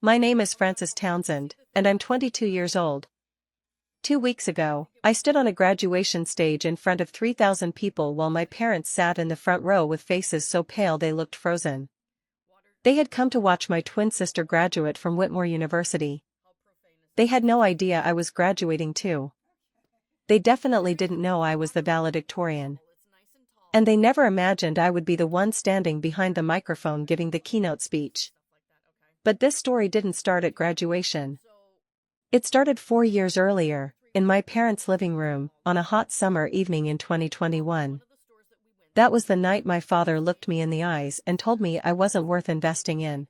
My name is Frances Townsend, and I'm 22 years old. 2 weeks ago, I stood on a graduation stage in front of 3,000 people while my parents sat in the front row with faces so pale they looked frozen. They had come to watch my twin sister graduate from Whitmore University. They had no idea I was graduating too. They definitely didn't know I was the valedictorian. And they never imagined I would be the one standing behind the microphone giving the keynote speech. But this story didn't start at graduation. It started 4 years earlier, in my parents' living room, on a hot summer evening in 2021. That was the night my father looked me in the eyes and told me I wasn't worth investing in.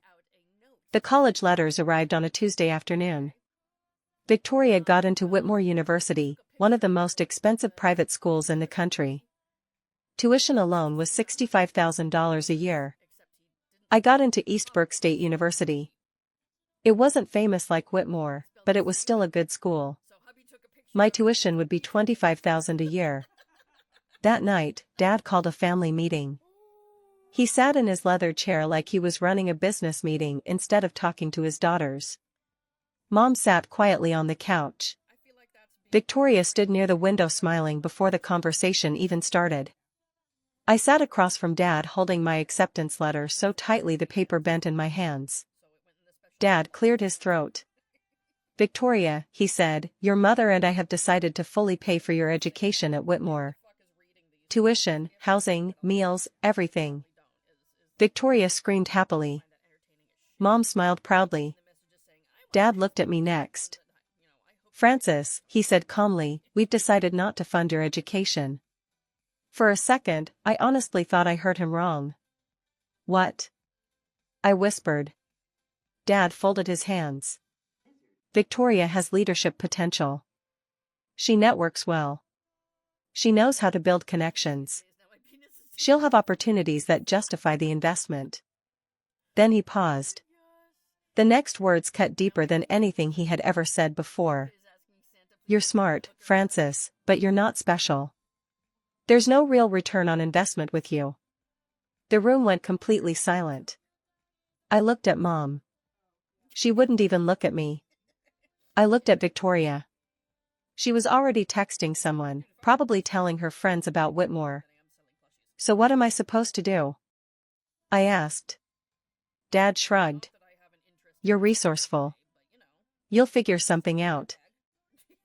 The college letters arrived on a Tuesday afternoon. Victoria got into Whitmore University, one of the most expensive private schools in the country. Tuition alone was $65,000 a year. I got into East Burke State University. It wasn't famous like Whitmore, but it was still a good school. My tuition would be $25,000 a year. That night, Dad called a family meeting. He sat in his leather chair like he was running a business meeting instead of talking to his daughters. Mom sat quietly on the couch. Victoria stood near the window smiling before the conversation even started. I sat across from Dad holding my acceptance letter so tightly the paper bent in my hands. Dad cleared his throat. "Victoria," he said, "your mother and I have decided to fully pay for your education at Whitmore. Tuition, housing, meals, everything." Victoria screamed happily. Mom smiled proudly. Dad looked at me next. "Frances," he said calmly, "we've decided not to fund your education." For a second, I honestly thought I heard him wrong. "What?" I whispered. Dad folded his hands. "Victoria has leadership potential. She networks well. She knows how to build connections. She'll have opportunities that justify the investment." Then he paused. The next words cut deeper than anything he had ever said before. "You're smart, Frances, but you're not special. There's no real return on investment with you." The room went completely silent. I looked at Mom. She wouldn't even look at me. I looked at Victoria. She was already texting someone, probably telling her friends about Whitmore. "So what am I supposed to do?" I asked. Dad shrugged. "You're resourceful. You'll figure something out."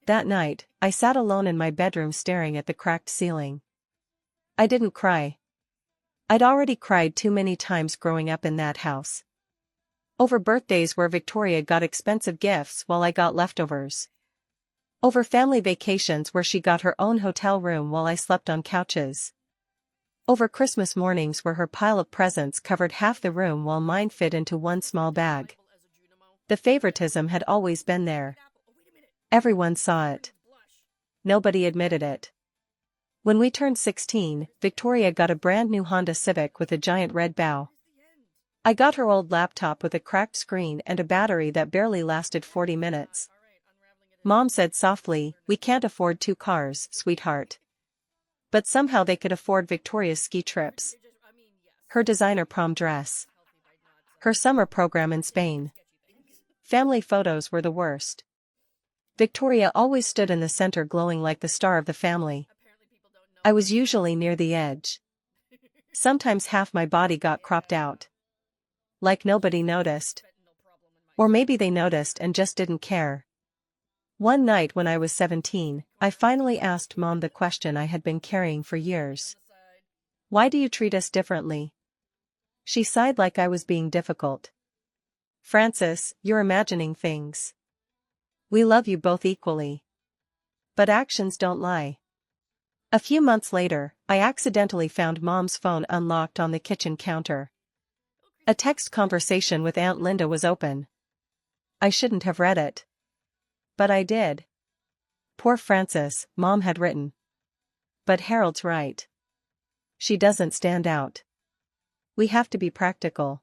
That night, I sat alone in my bedroom staring at the cracked ceiling. I didn't cry. I'd already cried too many times growing up in that house. Over birthdays where Victoria got expensive gifts while I got leftovers. Over family vacations where she got her own hotel room while I slept on couches. Over Christmas mornings where her pile of presents covered half the room while mine fit into one small bag. The favoritism had always been there. Everyone saw it. Nobody admitted it. When we turned 16, Victoria got a brand new Honda Civic with a giant red bow. I got her old laptop with a cracked screen and a battery that barely lasted 40 minutes. Mom said softly, "We can't afford 2 cars, sweetheart." But somehow they could afford Victoria's ski trips. Her designer prom dress. Her summer program in Spain. Family photos were the worst. Victoria always stood in the center glowing like the star of the family. I was usually near the edge. Sometimes half my body got cropped out. Like nobody noticed. Or maybe they noticed and just didn't care. One night when I was 17, I finally asked Mom the question I had been carrying for years. "Why do you treat us differently?" She sighed like I was being difficult. "Frances, you're imagining things. We love you both equally. But actions don't lie." A few months later, I accidentally found Mom's phone unlocked on the kitchen counter. A text conversation with Aunt Linda was open. I shouldn't have read it. But I did. "Poor Frances," Mom had written. "But Harold's right. She doesn't stand out. We have to be practical."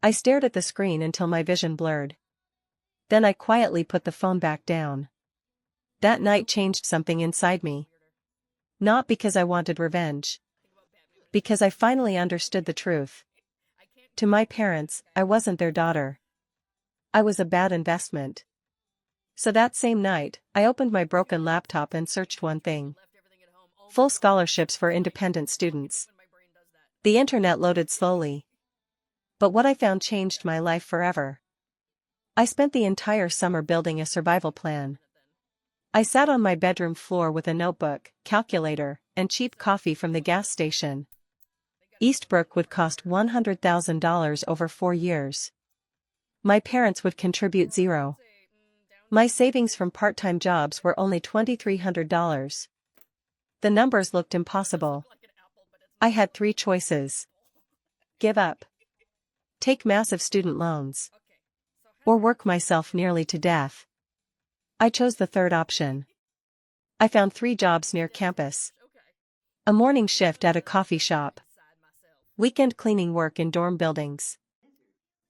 I stared at the screen until my vision blurred. Then I quietly put the phone back down. That night changed something inside me. Not because I wanted revenge. Because I finally understood the truth. To my parents, I wasn't their daughter. I was a bad investment. So that same night, I opened my broken laptop and searched one thing: full scholarships for independent students. The internet loaded slowly. But what I found changed my life forever. I spent the entire summer building a survival plan. I sat on my bedroom floor with a notebook, calculator, and cheap coffee from the gas station. Eastbrook would cost $100,000 over 4 years. My parents would contribute zero. My savings from part-time jobs were only $2,300. The numbers looked impossible. I had 3 choices: give up, take massive student loans, or work myself nearly to death. I chose the third option. I found 3 jobs near campus. A morning shift at a coffee shop, weekend cleaning work in dorm buildings,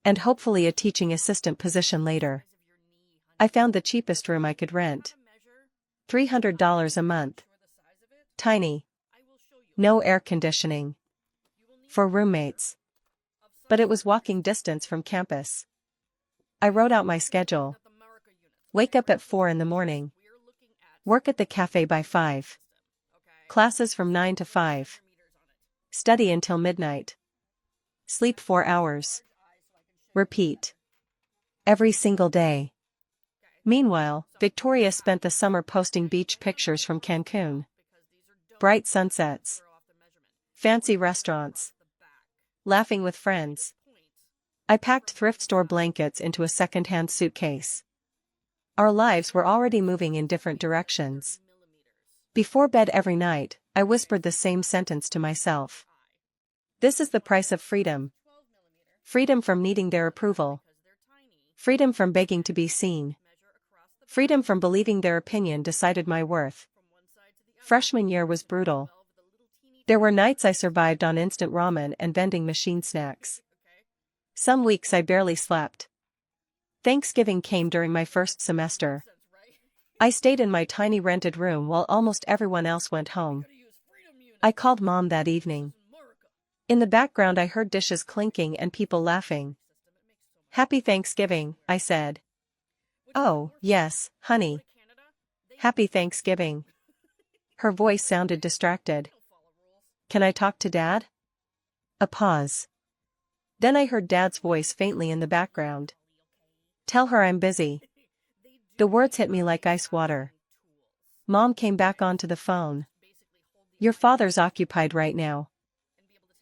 and hopefully a teaching assistant position later. I found the cheapest room I could rent. $300 a month. Tiny. No air conditioning. For roommates. But it was walking distance from campus. I wrote out my schedule. Wake up at 4 in the morning. Work at the cafe by 5. Classes from 9 to 5. Study until midnight. Sleep 4 hours. Repeat. Every single day. Meanwhile, Victoria spent the summer posting beach pictures from Cancun. Bright sunsets. Fancy restaurants. Laughing with friends. I packed thrift store blankets into a second-hand suitcase. Our lives were already moving in different directions. Before bed every night, I whispered the same sentence to myself. This is the price of freedom. Freedom from needing their approval. Freedom from begging to be seen. Freedom from believing their opinion decided my worth. Freshman year was brutal. There were nights I survived on instant ramen and vending machine snacks. Some weeks I barely slept. Thanksgiving came during my first semester. I stayed in my tiny rented room while almost everyone else went home. I called Mom that evening. In the background I heard dishes clinking and people laughing. "Happy Thanksgiving," I said. "Oh, yes, honey. Happy Thanksgiving." Her voice sounded distracted. "Can I talk to Dad?" A pause. Then I heard Dad's voice faintly in the background. "Tell her I'm busy." The words hit me like ice water. Mom came back onto the phone. "Your father's occupied right now."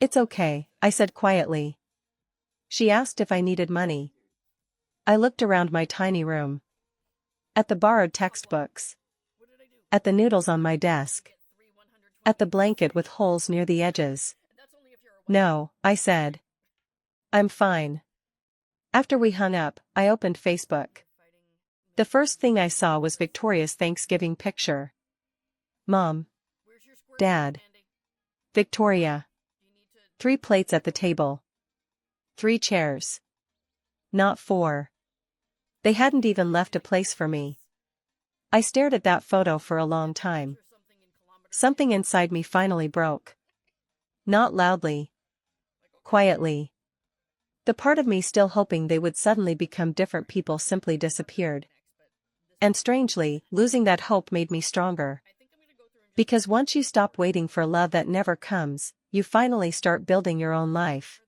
"It's okay," I said quietly. She asked if I needed money. I looked around my tiny room. At the borrowed textbooks. At the noodles on my desk. At the blanket with holes near the edges. "No," I said. "I'm fine." After we hung up, I opened Facebook. The first thing I saw was Victoria's Thanksgiving picture. Mom. Dad. Victoria. 3 plates at the table. 3 chairs. Not 4. They hadn't even left a place for me. I stared at that photo for a long time. Something inside me finally broke. Not loudly. Quietly. The part of me still hoping they would suddenly become different people simply disappeared. And strangely, losing that hope made me stronger. Because once you stop waiting for love that never comes, you finally start building your own life.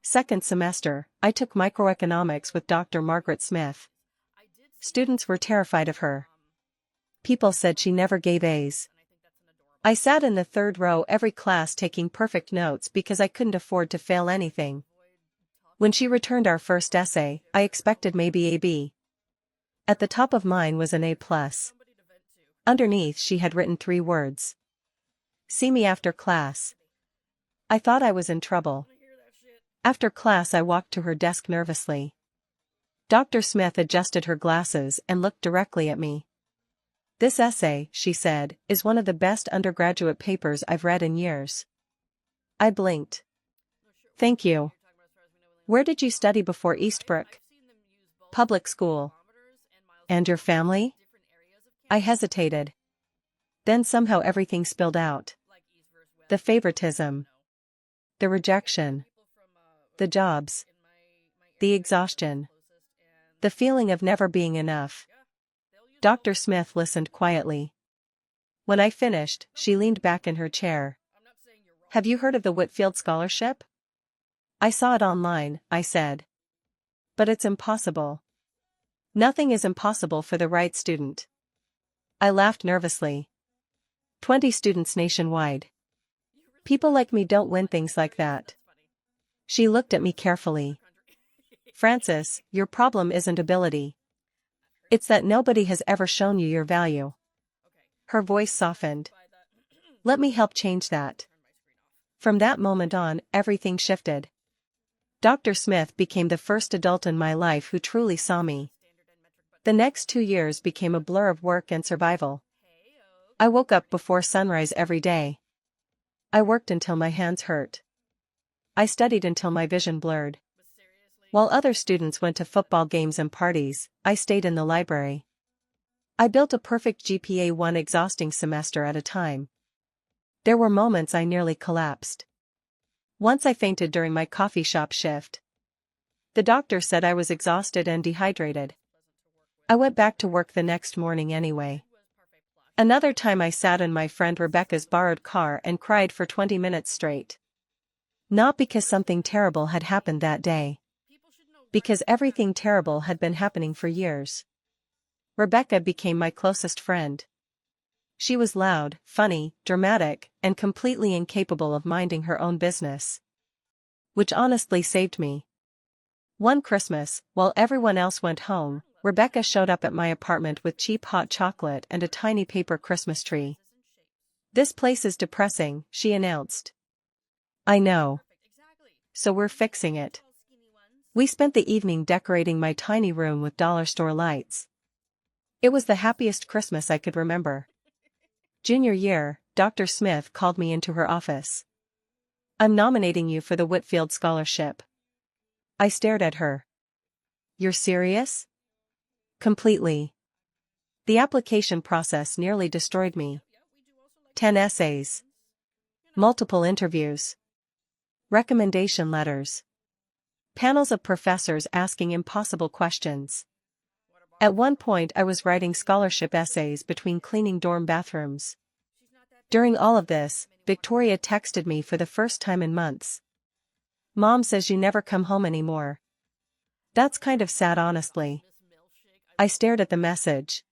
Second semester, I took microeconomics with Dr. Margaret Smith. Students were terrified of her. People said she never gave A's. I sat in the 3rd row every class taking perfect notes because I couldn't afford to fail anything. When she returned our first essay, I expected maybe a B. At the top of mine was an A+. Underneath she had written 3 words. "See me after class." I thought I was in trouble. After class I walked to her desk nervously. Dr. Smith adjusted her glasses and looked directly at me. "This essay," she said, "is one of the best undergraduate papers I've read in years." I blinked. "Thank you. Where did you study before Eastbrook?" "Public school." "And your family?" I hesitated. Then somehow everything spilled out. The favoritism. The rejection. The jobs. The exhaustion. The feeling of never being enough. Dr. Smith listened quietly. When I finished, she leaned back in her chair. Have you heard of the Whitfield Scholarship? I saw it online, I said. But it's impossible. Nothing is impossible for the right student. I laughed nervously. 20 students nationwide. People like me don't win things like that. She looked at me carefully. Francis, your problem isn't ability. It's that nobody has ever shown you your value. Her voice softened. Let me help change that. From that moment on, everything shifted. Dr. Smith became the first adult in my life who truly saw me. The next 2 years became a blur of work and survival. I woke up before sunrise every day. I worked until my hands hurt. I studied until my vision blurred. While other students went to football games and parties, I stayed in the library. I built a perfect GPA one exhausting semester at a time. There were moments I nearly collapsed. Once I fainted during my coffee shop shift. The doctor said I was exhausted and dehydrated. I went back to work the next morning anyway. Another time I sat in my friend Rebecca's borrowed car and cried for 20 minutes straight. Not because something terrible had happened that day. Because everything terrible had been happening for years. Rebecca became my closest friend. She was loud, funny, dramatic, and completely incapable of minding her own business. Which honestly saved me. One Christmas, while everyone else went home, Rebecca showed up at my apartment with cheap hot chocolate and a tiny paper Christmas tree. This place is depressing, she announced. I know. So we're fixing it. We spent the evening decorating my tiny room with dollar store lights. It was the happiest Christmas I could remember. Junior year, Dr. Smith called me into her office. I'm nominating you for the Whitfield Scholarship. I stared at her. You're serious? Completely. The application process nearly destroyed me. 10 essays. Multiple interviews. Recommendation letters. Panels of professors asking impossible questions. At one point I was writing scholarship essays between cleaning dorm bathrooms. During all of this, Victoria texted me for the first time in months. Mom says you never come home anymore. That's kind of sad honestly. I stared at the message.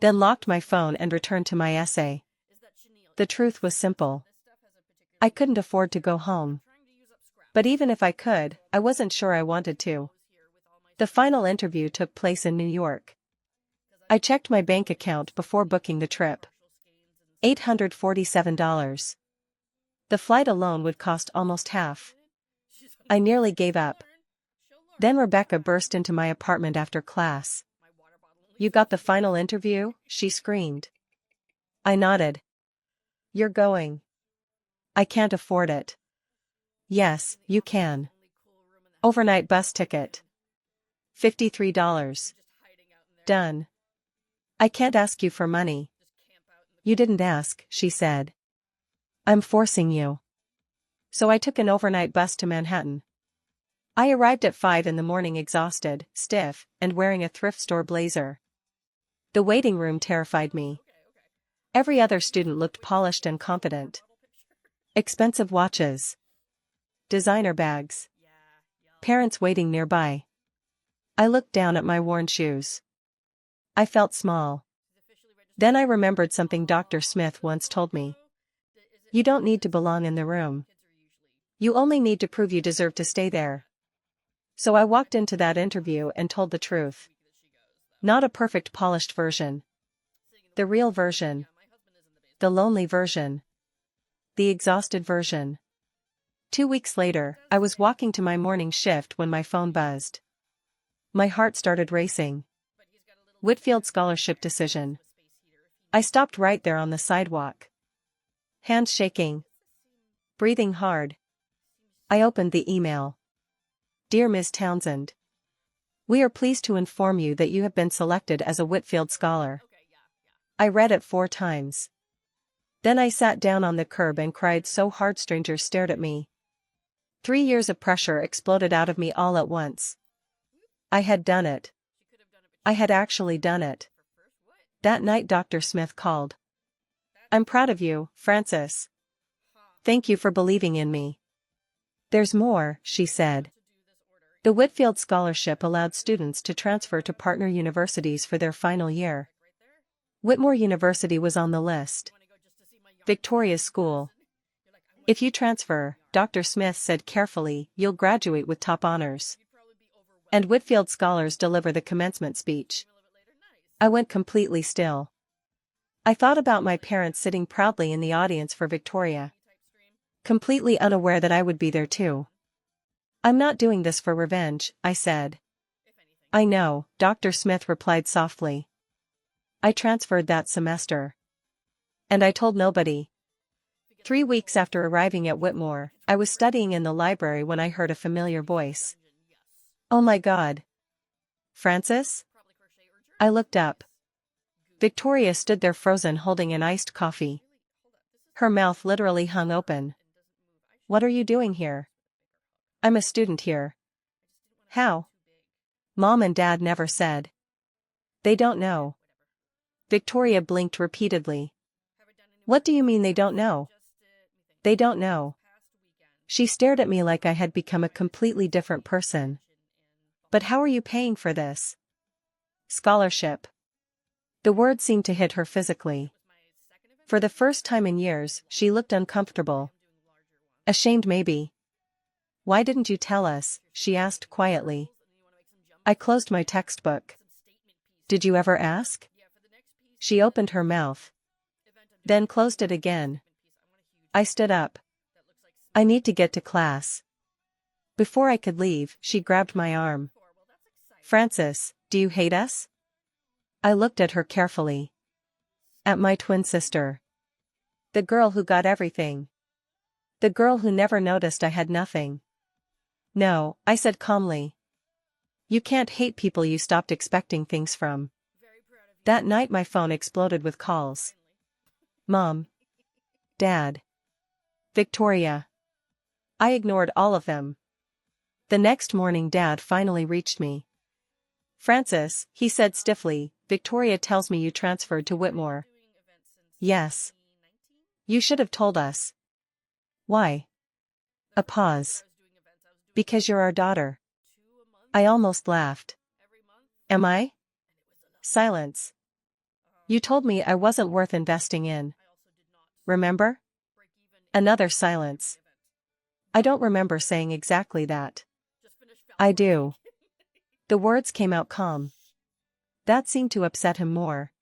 Then locked my phone and returned to my essay. The truth was simple. I couldn't afford to go home. But even if I could, I wasn't sure I wanted to. The final interview took place in New York. I checked my bank account before booking the trip. $847. The flight alone would cost almost half. I nearly gave up. Then Rebecca burst into my apartment after class. You got the final interview? She screamed. I nodded. You're going. I can't afford it. Yes, you can. Overnight bus ticket. $53. Done. I can't ask you for money. You didn't ask, she said. I'm forcing you. So I took an overnight bus to Manhattan. I arrived at 5 in the morning exhausted, stiff, and wearing a thrift store blazer. The waiting room terrified me. Every other student looked polished and confident. Expensive watches. Designer bags. Parents waiting nearby. I looked down at my worn shoes. I felt small. Then I remembered something Dr. Smith once told me. You don't need to belong in the room. You only need to prove you deserve to stay there. So I walked into that interview and told the truth. Not a perfect polished version. The real version. The lonely version. The exhausted version. 2 weeks later, I was walking to my morning shift when my phone buzzed. My heart started racing. Whitfield Scholarship decision. I stopped right there on the sidewalk. Hands shaking. Breathing hard. I opened the email. Dear Ms. Townsend. We are pleased to inform you that you have been selected as a Whitfield Scholar. I read it 4 times. Then I sat down on the curb and cried so hard strangers stared at me. 3 years of pressure exploded out of me all at once. I had done it. I had actually done it. That night Dr. Smith called. "I'm proud of you, Francis. Thank you for believing in me." "There's more," she said. The Whitfield Scholarship allowed students to transfer to partner universities for their final year. Whitmore University was on the list. Victoria's school. "If you transfer," Dr. Smith said carefully, "you'll graduate with top honors. And Whitfield scholars deliver the commencement speech." I went completely still. I thought about my parents sitting proudly in the audience for Victoria, completely unaware that I would be there too. "I'm not doing this for revenge," I said. "I know," Dr. Smith replied softly. "I transferred that semester. And I told nobody." 3 weeks after arriving at Whitmore, I was studying in the library when I heard a familiar voice. "Oh my God. Francis?" I looked up. Victoria stood there frozen holding an iced coffee. Her mouth literally hung open. "What are you doing here?" "I'm a student here." "How?" "Mom and Dad never said." "They don't know." Victoria blinked repeatedly. "What do you mean they don't know?" "They don't know." She stared at me like I had become a completely different person. "But how are you paying for this?" "Scholarship." The word seemed to hit her physically. For the first time in years, she looked uncomfortable. Ashamed maybe. "Why didn't you tell us?" she asked quietly. I closed my textbook. "Did you ever ask?" She opened her mouth. Then closed it again. I stood up. "I need to get to class." Before I could leave, she grabbed my arm. "Francis, do you hate us?" I looked at her carefully. At my twin sister. The girl who got everything. The girl who never noticed I had nothing. "No," I said calmly. "You can't hate people you stopped expecting things from." That night my phone exploded with calls. Mom. Dad. Victoria. I ignored all of them. The next morning Dad finally reached me. "Francis," he said stiffly, "Victoria tells me you transferred to Whitmore." "Yes." "You should have told us." "Why?" A pause. "Because you're our daughter." I almost laughed. "Am I?" Silence. "You told me I wasn't worth investing in. Remember?" Another silence. "I don't remember saying exactly that." "I do." The words came out calm. That seemed to upset him more.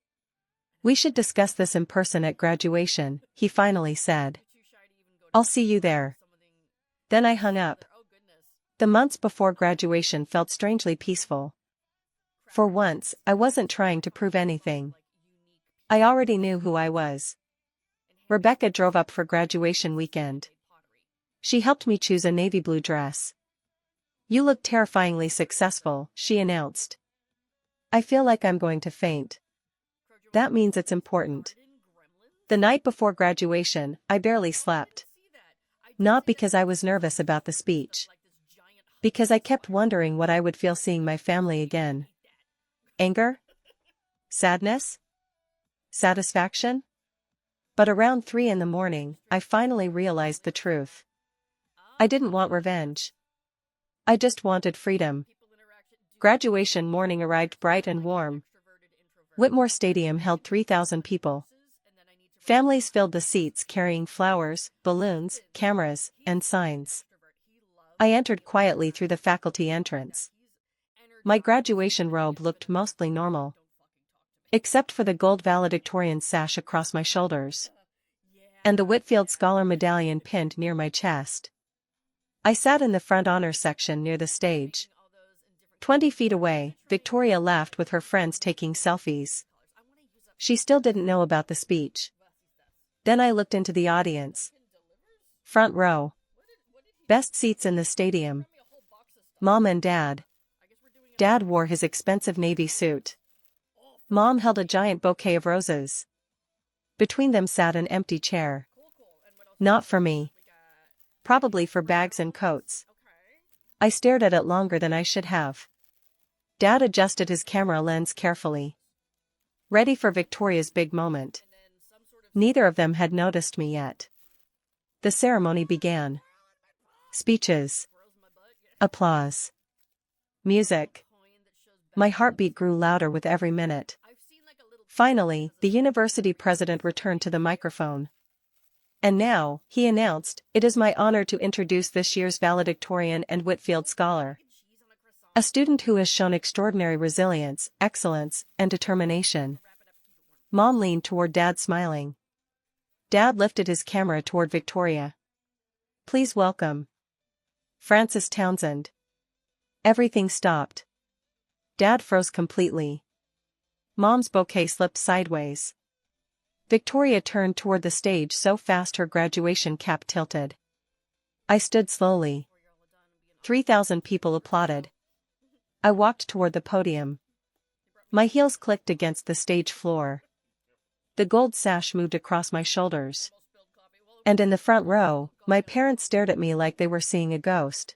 "We should discuss this in person at graduation," he finally said. "I'll see you there." Then I hung up. The months before graduation felt strangely peaceful. For once, I wasn't trying to prove anything. I already knew who I was. Rebecca drove up for graduation weekend. She helped me choose a navy blue dress. "You look terrifyingly successful," she announced. "I feel like I'm going to faint." That means it's important. The night before graduation, I barely slept. Not because I was nervous about the speech. Because I kept wondering what I would feel seeing my family again. Anger? Sadness? Satisfaction? But around 3 in the morning, I finally realized the truth. I didn't want revenge. I just wanted freedom. Graduation morning arrived bright and warm. Whitmore Stadium held 3,000 people. Families filled the seats carrying flowers, balloons, cameras, and signs. I entered quietly through the faculty entrance. My graduation robe looked mostly normal. Except for the gold valedictorian sash across my shoulders. And the Whitfield Scholar medallion pinned near my chest. I sat in the front honors section near the stage. 20 feet away, Victoria laughed with her friends taking selfies. She still didn't know about the speech. Then I looked into the audience. Front row. Best seats in the stadium. Mom and Dad. Dad wore his expensive navy suit. Mom held a giant bouquet of roses. Between them sat an empty chair. Not for me. Probably for bags and coats. I stared at it longer than I should have. Dad adjusted his camera lens carefully, ready for Victoria's big moment. Neither of them had noticed me yet. The ceremony began. Speeches. Applause. Music. My heartbeat grew louder with every minute. Finally, the university president returned to the microphone. And now, he announced, it is my honor to introduce this year's valedictorian and Whitfield scholar. A student who has shown extraordinary resilience, excellence, and determination. Mom leaned toward Dad smiling. Dad lifted his camera toward Victoria. Please welcome Frances Townsend. Everything stopped. Dad froze completely. Mom's bouquet slipped sideways. Victoria turned toward the stage so fast her graduation cap tilted. I stood slowly. 3,000 people applauded. I walked toward the podium. My heels clicked against the stage floor. The gold sash moved across my shoulders. And in the front row, my parents stared at me like they were seeing a ghost.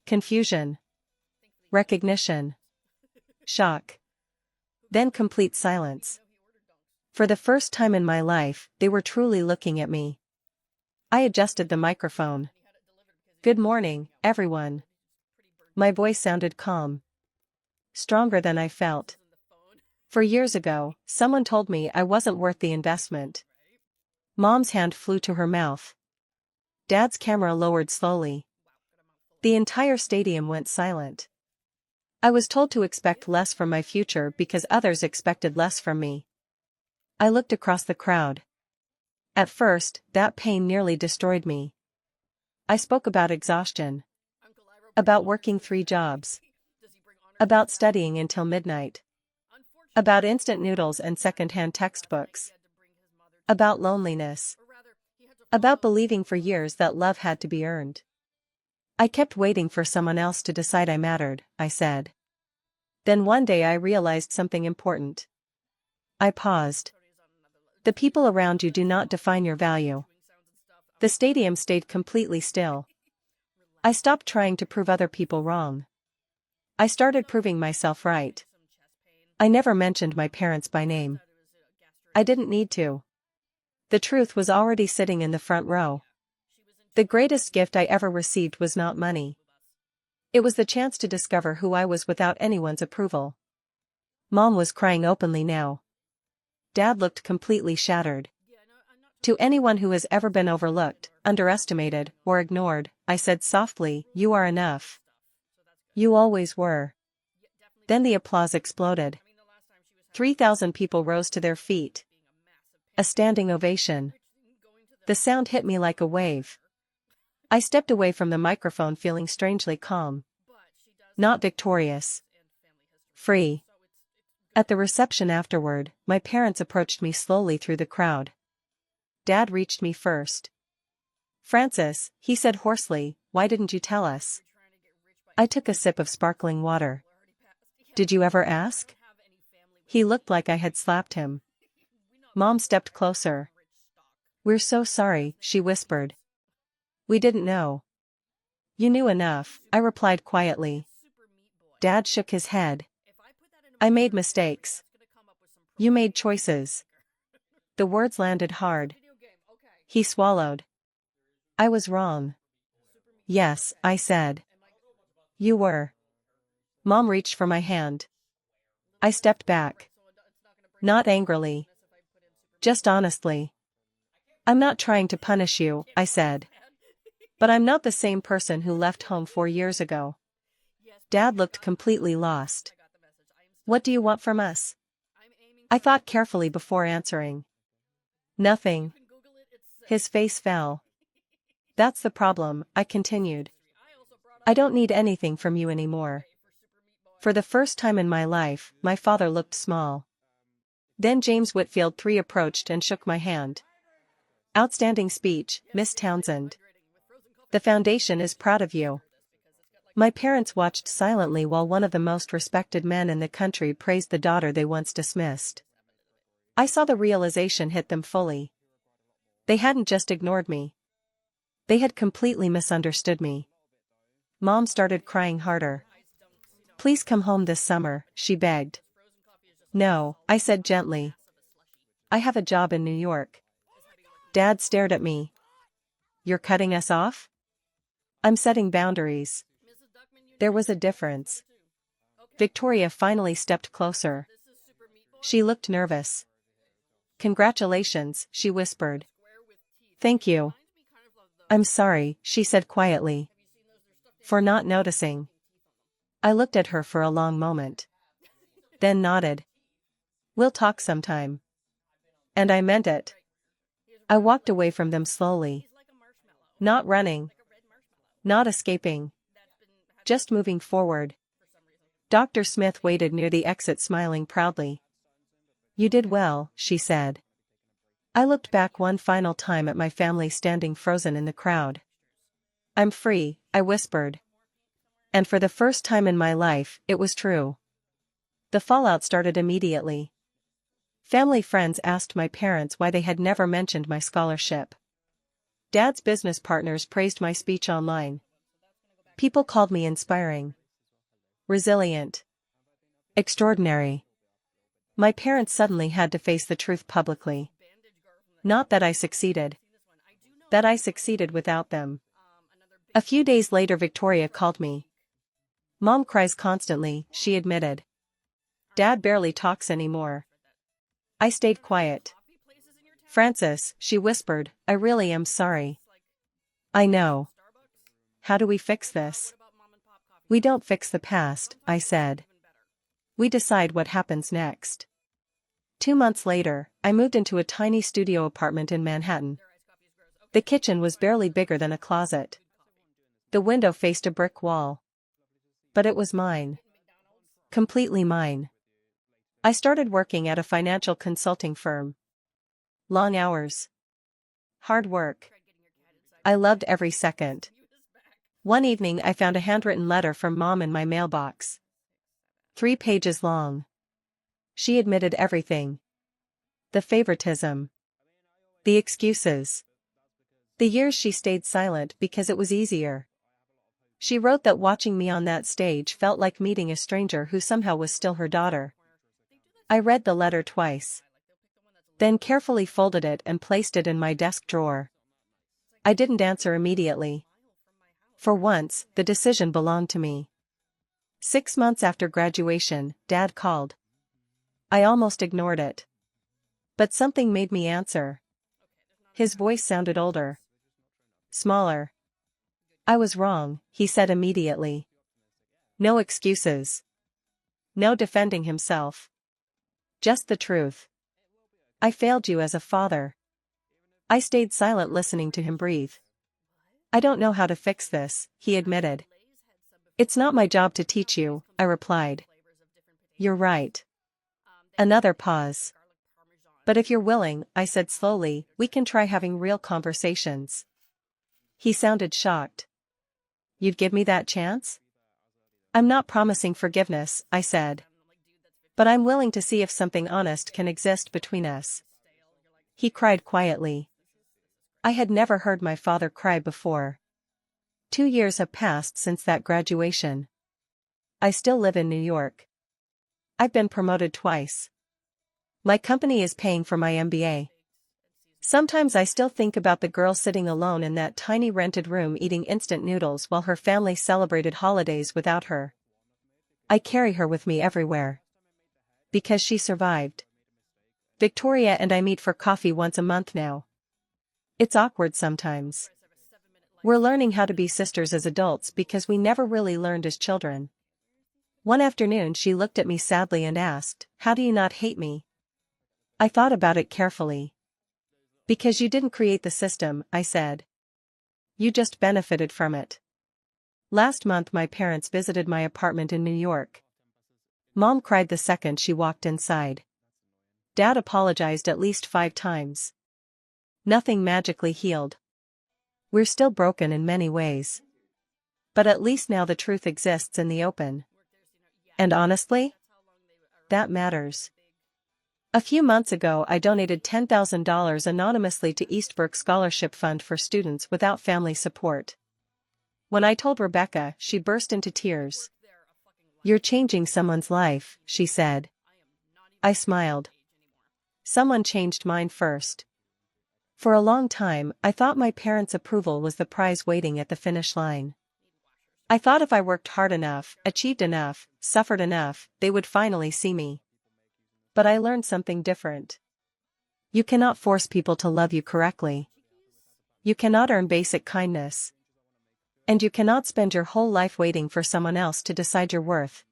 Confusion. Recognition. Shock. Then complete silence. For the first time in my life, they were truly looking at me. I adjusted the microphone. Good morning, everyone. My voice sounded calm. Stronger than I felt. For years ago, someone told me I wasn't worth the investment. Mom's hand flew to her mouth. Dad's camera lowered slowly. The entire stadium went silent. I was told to expect less from my future because others expected less from me. I looked across the crowd. At first, that pain nearly destroyed me. I spoke about exhaustion. About working 3 jobs. About studying until midnight. About instant noodles and second-hand textbooks. About loneliness. About believing for years that love had to be earned. I kept waiting for someone else to decide I mattered, I said. Then one day I realized something important. I paused. The people around you do not define your value. The stadium stayed completely still. I stopped trying to prove other people wrong. I started proving myself right. I never mentioned my parents by name. I didn't need to. The truth was already sitting in the front row. The greatest gift I ever received was not money. It was the chance to discover who I was without anyone's approval. Mom was crying openly now. Dad looked completely shattered. To anyone who has ever been overlooked, underestimated, or ignored, I said softly, you are enough. You always were. Then the applause exploded. 3,000 people rose to their feet. A standing ovation. The sound hit me like a wave. I stepped away from the microphone feeling strangely calm. Not victorious. Free. At the reception afterward, my parents approached me slowly through the crowd. Dad reached me first. Frances, he said hoarsely, why didn't you tell us? I took a sip of sparkling water. Did you ever ask? He looked like I had slapped him. Mom stepped closer. We're so sorry, she whispered. We didn't know. You knew enough, I replied quietly. Dad shook his head. I made mistakes. You made choices. The words landed hard. He swallowed. I was wrong. Yes, I said. You were. Mom reached for my hand. I stepped back. Not angrily. Just honestly. I'm not trying to punish you, I said. But I'm not the same person who left home 4 years ago. Dad looked completely lost. What do you want from us? I thought carefully before answering. Nothing. His face fell. That's the problem, I continued. I don't need anything from you anymore. For the first time in my life, my father looked small. Then James Whitfield III approached and shook my hand. Outstanding speech, Miss Townsend. The foundation is proud of you. My parents watched silently while one of the most respected men in the country praised the daughter they once dismissed. I saw the realization hit them fully. They hadn't just ignored me. They had completely misunderstood me. Mom started crying harder. Please come home this summer, she begged. No, I said gently. I have a job in New York. Dad stared at me. You're cutting us off? I'm setting boundaries. There was a difference. Victoria finally stepped closer. She looked nervous. Congratulations, she whispered. Thank you. I'm sorry, she said quietly. For not noticing. I looked at her for a long moment. Then nodded. We'll talk sometime. And I meant it. I walked away from them slowly. Not running. Not escaping. Just moving forward. Dr. Smith waited near the exit smiling proudly. You did well, she said. I looked back one final time at my family standing frozen in the crowd. I'm free, I whispered. And for the first time in my life, it was true. The fallout started immediately. Family friends asked my parents why they had never mentioned my scholarship. Dad's business partners praised my speech online. People called me inspiring. Resilient. Extraordinary. My parents suddenly had to face the truth publicly. Not that I succeeded. That I succeeded without them. A few days later Victoria called me. Mom cries constantly, she admitted. Dad barely talks anymore. I stayed quiet. Francis, she whispered, I really am sorry. I know. How do we fix this? We don't fix the past, I said. We decide what happens next. 2 months later, I moved into a tiny studio apartment in Manhattan. The kitchen was barely bigger than a closet. The window faced a brick wall. But it was mine. Completely mine. I started working at a financial consulting firm. Long hours. Hard work. I loved every second. One evening I found a handwritten letter from Mom in my mailbox. 3 pages long. She admitted everything. The favoritism. The excuses. The years she stayed silent because it was easier. She wrote that watching me on that stage felt like meeting a stranger who somehow was still her daughter. I read the letter twice. Then carefully folded it and placed it in my desk drawer. I didn't answer immediately. For once, the decision belonged to me. 6 months after graduation, Dad called. I almost ignored it. But something made me answer. His voice sounded older. Smaller. I was wrong, he said immediately. No excuses. No defending himself. Just the truth. I failed you as a father. I stayed silent listening to him breathe. I don't know how to fix this, he admitted. It's not my job to teach you, I replied. You're right. Another pause. But if you're willing, I said slowly, we can try having real conversations. He sounded shocked. You'd give me that chance? I'm not promising forgiveness, I said. But I'm willing to see if something honest can exist between us. He cried quietly. I had never heard my father cry before. 2 years have passed since that graduation. I still live in New York. I've been promoted twice. My company is paying for my MBA. Sometimes I still think about the girl sitting alone in that tiny rented room eating instant noodles while her family celebrated holidays without her. I carry her with me everywhere. Because she survived. Victoria and I meet for coffee once a month now. It's awkward sometimes. We're learning how to be sisters as adults because we never really learned as children. One afternoon she looked at me sadly and asked, "How do you not hate me?" I thought about it carefully. Because you didn't create the system, I said. You just benefited from it. Last month my parents visited my apartment in New York. Mom cried the second she walked inside. Dad apologized at least 5 times. Nothing magically healed. We're still broken in many ways. But at least now the truth exists in the open. And honestly, that matters. A few months ago I donated $10,000 anonymously to Eastbrook Scholarship Fund for students without family support. When I told Rebecca, she burst into tears. You're changing someone's life, she said. I smiled. Someone changed mine first. For a long time, I thought my parents' approval was the prize waiting at the finish line. I thought if I worked hard enough, achieved enough, suffered enough, they would finally see me. But I learned something different. You cannot force people to love you correctly. You cannot earn basic kindness. And you cannot spend your whole life waiting for someone else to decide your worth.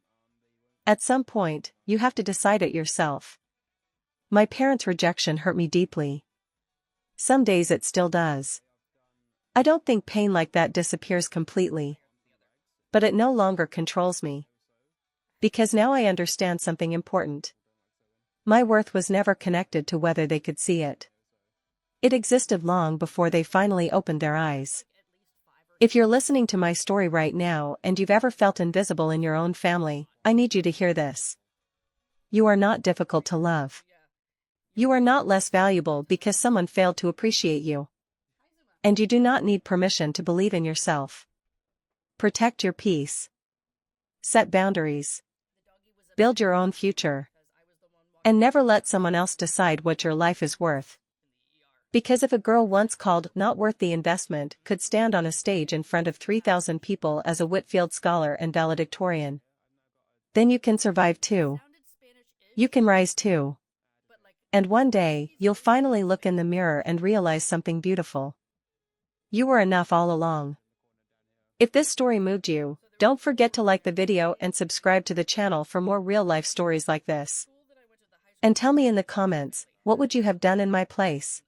At some point, you have to decide it yourself. My parents' rejection hurt me deeply. Some days it still does. I don't think pain like that disappears completely. But it no longer controls me. Because now I understand something important. My worth was never connected to whether they could see it. It existed long before they finally opened their eyes. If you're listening to my story right now and you've ever felt invisible in your own family, I need you to hear this. You are not difficult to love. You are not less valuable because someone failed to appreciate you. And you do not need permission to believe in yourself. Protect your peace. Set boundaries. Build your own future. And never let someone else decide what your life is worth. Because if a girl once called not worth the investment could stand on a stage in front of 3,000 people as a Whitfield scholar and valedictorian, then you can survive too. You can rise too. And one day, you'll finally look in the mirror and realize something beautiful. You were enough all along. If this story moved you, don't forget to like the video and subscribe to the channel for more real-life stories like this. And tell me in the comments, what would you have done in my place?